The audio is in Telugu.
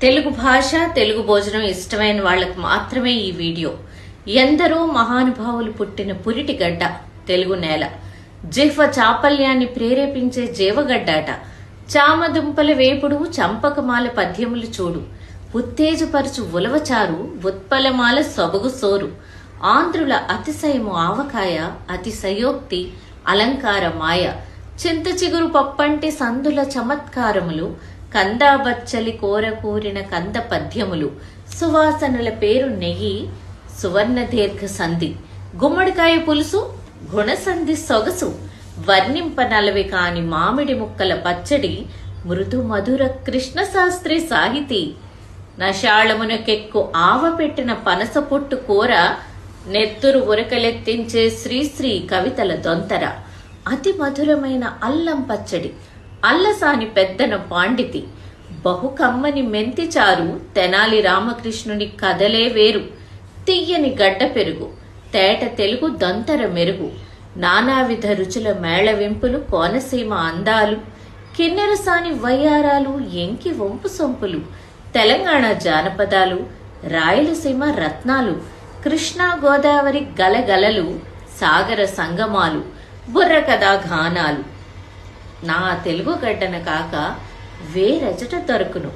తెలుగు భాష, తెలుగు భోజనం ఇష్టమైన వాళ్లకు మాత్రమే ఈ వీడియో. ఎందరో మహానుభావులు పుట్టిన పురిటి గడ్డ తెలుగు నేల. జిహ్వ చాపల్యాన్ని ప్రేరేపించే జీవగడ్డాట. చామదుంపల వేపుడు, చంపకమాల పద్యములు చూడు. ఉత్తేజపరుచు ఉలవచారు, ఉత్పలమాల సొబగు సోరు. ఆంధ్రుల అతిశయము ఆవకాయ, అతిశయోక్తి అలంకార మాయ. చింత చిగురు పప్పంటి సందుల చమత్కారములు, కందాబచ్చలి కోరకూరిన కంద పద్యములు. సువాసనల పేరు నెయ్యి, సువర్ణ దీర్ఘ సంధి. గుమ్మడికాయ పులుసు, గుణసంధి సొగసు. వర్ణింపనలవి కాని మామిడి ముక్కల పచ్చడి, మృదు మధుర కృష్ణ శాస్త్రి సాహితీ. నషాళమునకెక్కు ఆవ పెట్టిన పనస పొట్టు కూర, నెత్తురు ఉరకలెత్తించే శ్రీశ్రీ కవితల దొంతర. అతి మధురమైన అల్లం పచ్చడి, అల్లసాని పెద్దన పాండితి. బహుకమ్మని మెంతిచారు, తెనాలి రామకృష్ణుని కథలే వేరు. తియ్యని గడ్డ పెరుగు, తేట తెలుగు దొంతర మెరుగు. నానావిధ రుచుల మేళవింపులు, కోనసీమ అందాలు. కిన్నెరసాని వయ్యారాలు, ఎంకి వంపు సొంపులు. తెలంగాణ జానపదాలు, రాయలసీమ రత్నాలు. కృష్ణా గోదావరి గలగలలు, సాగర సంగమాలు. బుర్రకథా గానాలు. నా తెలుగు గడ్డన కాక వేరజట దొరకును.